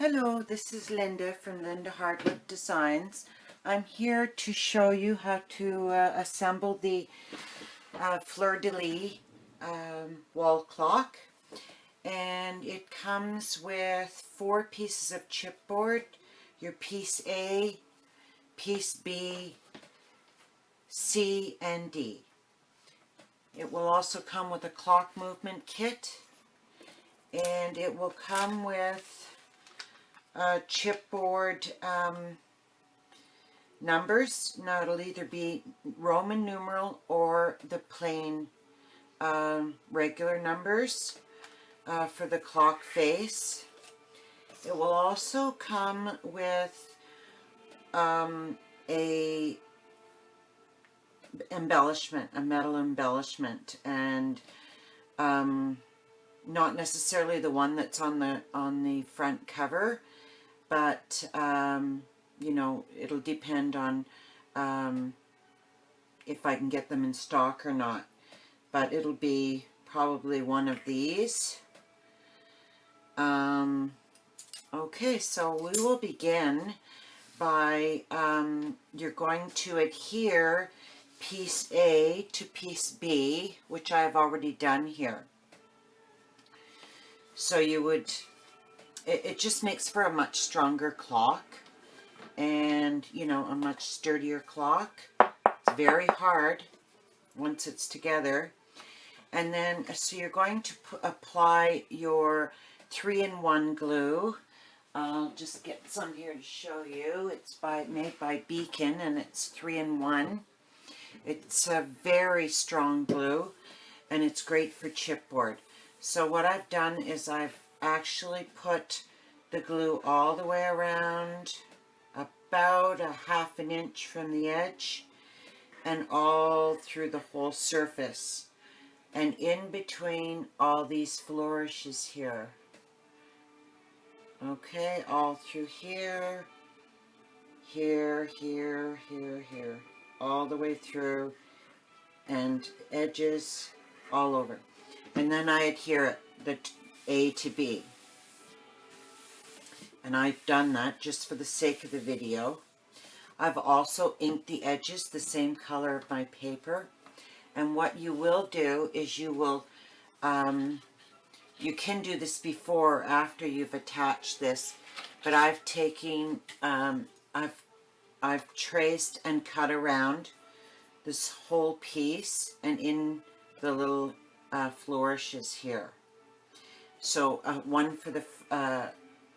Hello, this is Linda from Linda Hardwick Designs. I'm here to show you how to assemble the fleur-de-lis wall clock. And it comes with 4 pieces of chipboard, your piece A, piece B, C, and D. It will also come with a clock movement kit, and it will come with chipboard numbers. Now it'll either be Roman numeral or the plain regular numbers for the clock face. It will also come with a embellishment, a metal embellishment, and not necessarily the one that's on the front cover, but you know, it'll depend on if I can get them in stock or not. But it'll be probably one of these. Okay, so we will begin by you're going to adhere piece A to piece B, which I've already done here. So you would, it just makes for a much stronger clock, and you know, a much sturdier clock. It's very hard once it's together. And then, so you're going to apply your 3-in-1 glue. I'll just get some here to show you. It's made by Beacon, and it's 3-in-1. It's a very strong glue, and it's great for chipboard. So what I've done is I've actually put the glue all the way around, about a ½ an inch from the edge, and all through the whole surface, and in between all these flourishes here. Okay, all through here, here, here, here, here, all the way through, and edges all over. And then I adhere it, the A to B. And I've done that just for the sake of the video. I've also inked the edges the same color of my paper. And what you will do is you will, you can do this before or after you've attached this, but I've taken, I've traced and cut around this whole piece and in the little flourishes here. So one for the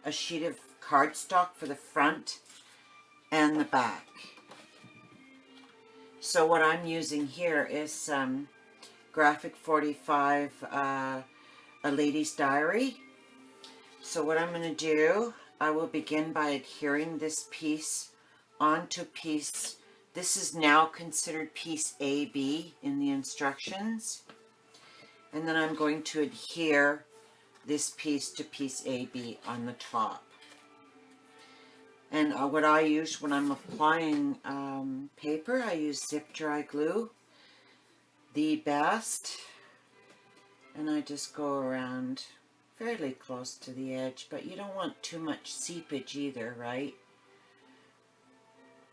a sheet of cardstock for the front and the back. So what I'm using here is Graphic 45, A Lady's Diary. So what I'm going to do, I will begin by adhering this piece onto piece. This is now considered piece AB in the instructions. And then I'm going to adhere this piece to piece AB on the top. And what I use when I'm applying paper, I use zip dry glue, the best. And I just go around fairly close to the edge, but you don't want too much seepage either, right?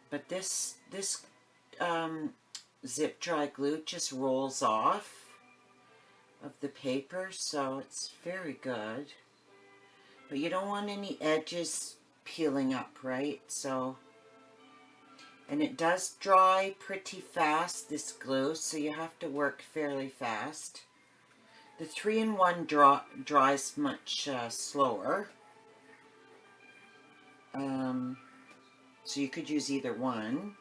But this zip dry glue just rolls off of the paper, so it's very good. But you don't want any edges peeling up, right? So, and it does dry pretty fast, this glue, so you have to work fairly fast. The 3-in-1 dries much slower, so you could use either one.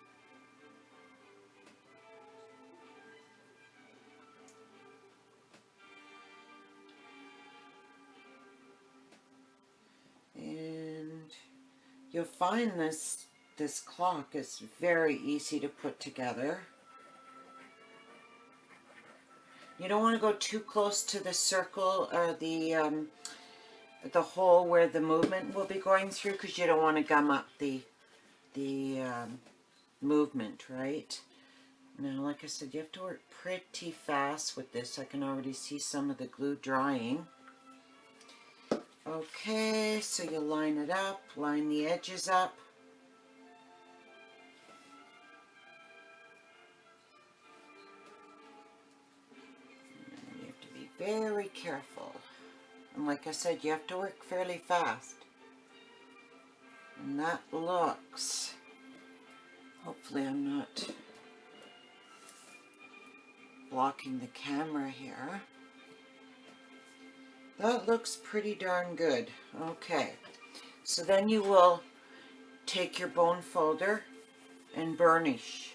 You'll find this clock is very easy to put together. You don't want to go too close to the circle or the hole where the movement will be going through, because you don't want to gum up the movement, right? Now, like I said, you have to work pretty fast with this. I can already see some of the glue drying. Okay, so you line it up, line the edges up. And you have to be very careful. And like I said, you have to work fairly fast. And that looks, hopefully I'm not blocking the camera here. That looks pretty darn good. Okay, so then you will take your bone folder and burnish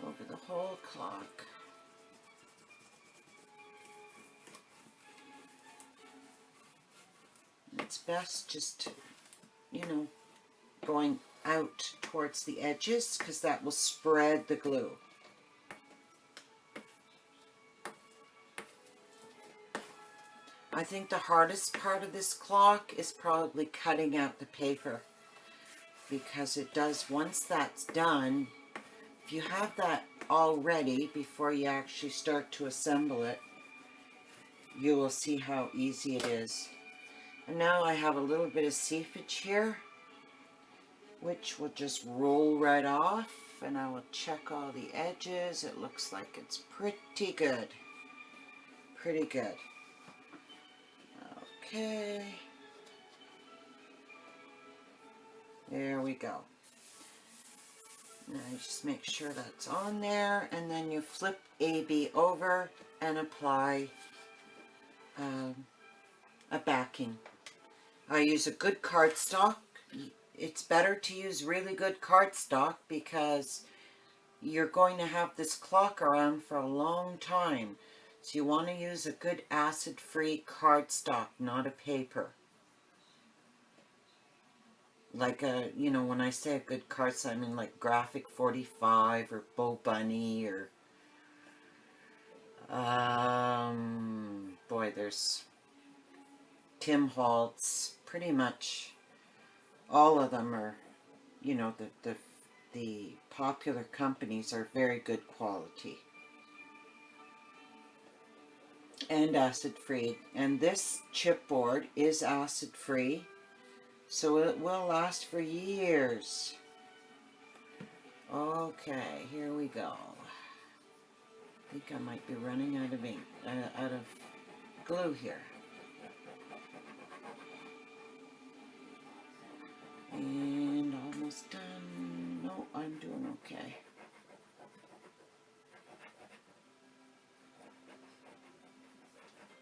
over the whole clock. It's best just, you know, going out towards the edges because that will spread the glue. I think the hardest part of this clock is probably cutting out the paper, because it does, once that's done, if you have that all ready before you actually start to assemble it, you will see how easy it is. And now I have a little bit of seepage here, which will just roll right off, and I will check all the edges. It looks like it's pretty good. Pretty good. Okay. There we go. Now you just make sure that's on there, and then you flip AB over and apply a backing. I use a good cardstock. It's better to use really good cardstock because you're going to have this clock around for a long time. So you want to use a good acid-free cardstock, not a paper. Like a, you know, when I say a good cardstock, I mean like Graphic 45 or Bo Bunny or, boy, there's Tim Holtz. Pretty much all of them are, you know, the popular companies are very good quality. And acid-free. And this chipboard is acid-free, so it will last for years. Okay, here we go. I think I might be running out of ink, out of glue here. And almost done. No, I'm doing okay.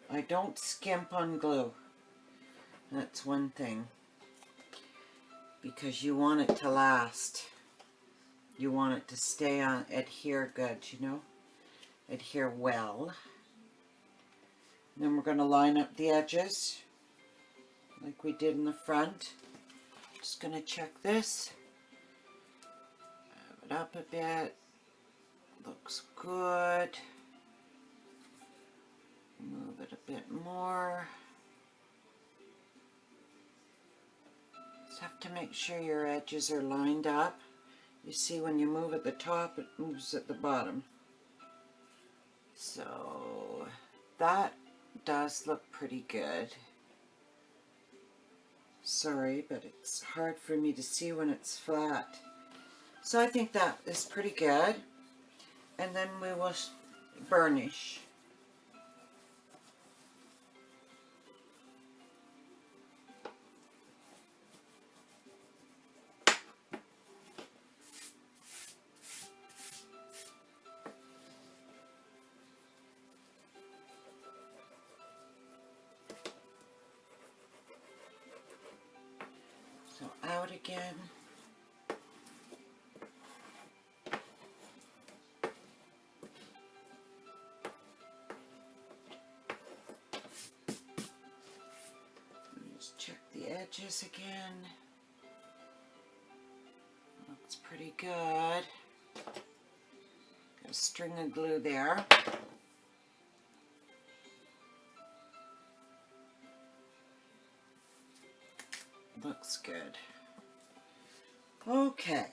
I don't skimp on glue. That's one thing. Because you want it to last. You want it to stay on, adhere good, you know? Adhere well. And then we're going to line up the edges like we did in the front. Just going to check this. Have it up a bit. Looks good. Move it a bit more. Just have to make sure your edges are lined up. You see, when you move at the top, it moves at the bottom. So that does look pretty good. Sorry, but it's hard for me to see when it's flat. So I think that is pretty good. And then we will burnish. So out again. Just check the edges again. Looks pretty good. Got a string of glue there. Looks good. Okay.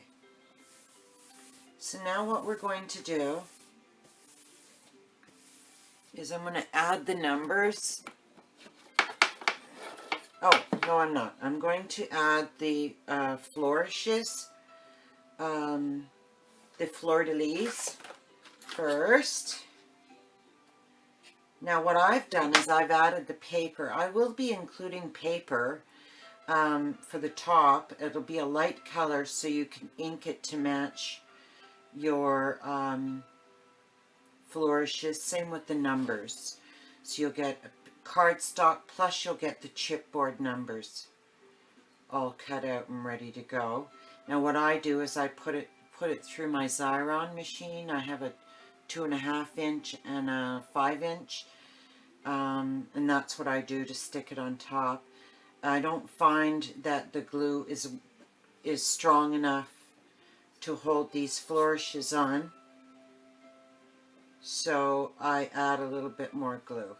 So now what we're going to do is I'm going to add the numbers. Oh, no, I'm not. I'm going to add the flourishes, the fleur-de-lis first. Now what I've done is I've added the paper. I will be including paper for the top. It'll be a light color so you can ink it to match your flourishes. Same with the numbers. So you'll get a cardstock, plus you'll get the chipboard numbers all cut out and ready to go. Now what I do is I put it through my Xyron machine. I have a 2.5 inch and a 5 inch, and that's what I do to stick it on top. I don't find that the glue is strong enough to hold these flourishes on, so I add a little bit more glue.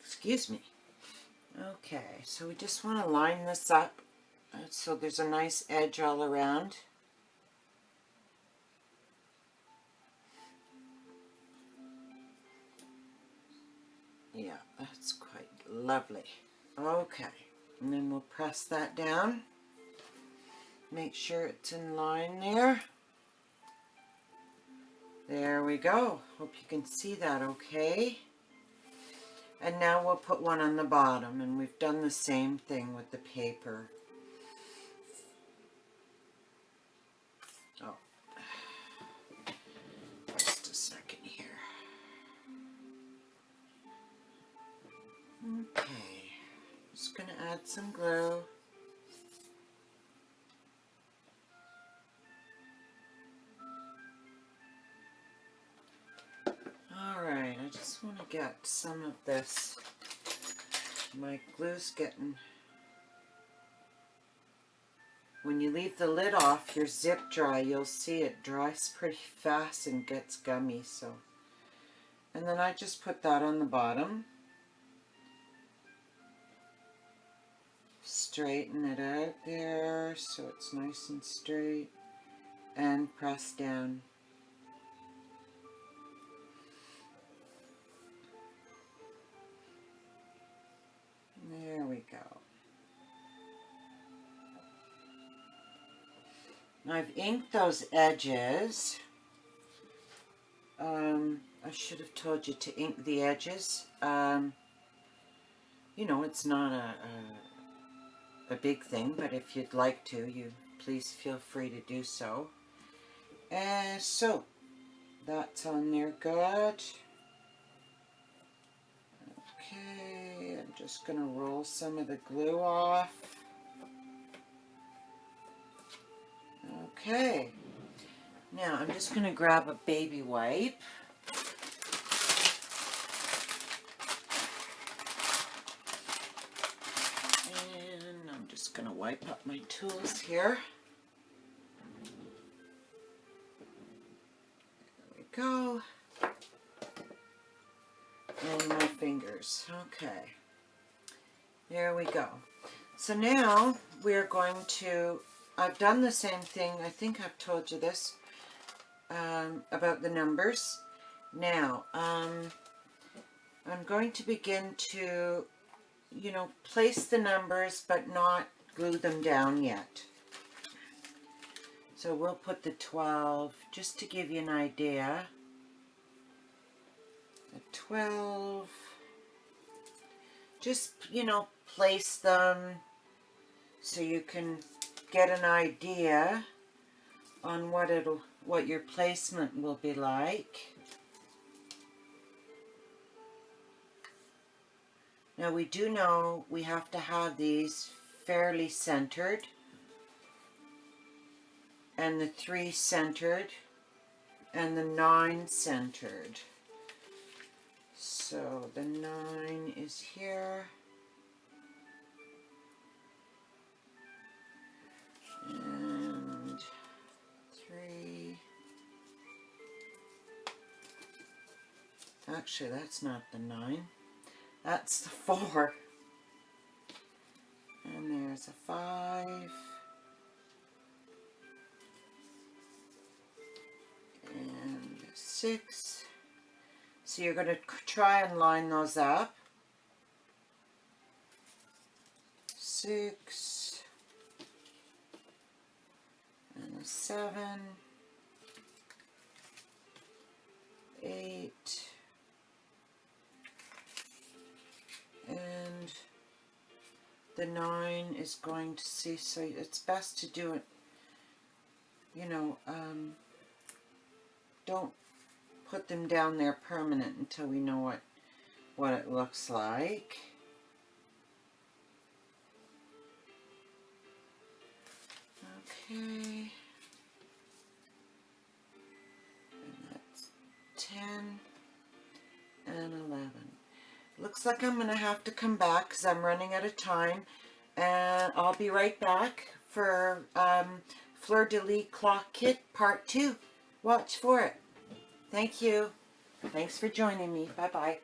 Excuse me. Okay, so we just want to line this up so there's a nice edge all around. Yeah, that's quite lovely. Okay, and then we'll press that down. Make sure it's in line there. There we go. Hope you can see that okay. And now we'll put one on the bottom, and we've done the same thing with the paper. Oh, just a second here. Okay, just going to add some glue. Alright, I just want to get some of this. My glue's getting... When you leave the lid off, your zip dry, you'll see it dries pretty fast and gets gummy. So, and then I just put that on the bottom. Straighten it out there so it's nice and straight, and press down. There we go. I've inked those edges. I should have told you to ink the edges. You know, it's not a big thing, but if you'd like to, you please feel free to do so. And so that's on there good. Okay, I'm just going to roll some of the glue off. Okay, now I'm just going to grab a baby wipe. And I'm just going to wipe up my tools here. There we go. And my fingers. Okay, there we go. So now we're going to, I've done the same thing, I think I've told you this, about the numbers. Now, I'm going to begin to, you know, place the numbers but not glue them down yet. So we'll put the 12, just to give you an idea. The 12, just, you know, place them so you can get an idea on what your placement will be like. Now we do know we have to have these fairly centered, and the 3 centered, and the 9 centered. So the 9 is here. And 3. Actually, that's not the 9. That's the 4. And there's a 5. And 6. So you're going to try and line those up. 6. And a 7. 8. And the 9 is going to see, so it's best to do it, you know, don't put them down there permanent until we know what it looks like. Okay. And that's 10 and 11. Looks like I'm going to have to come back because I'm running out of time. And I'll be right back for Fleur de Lis Clock Kit Part 2. Watch for it. Thank you. Thanks for joining me. Bye-bye.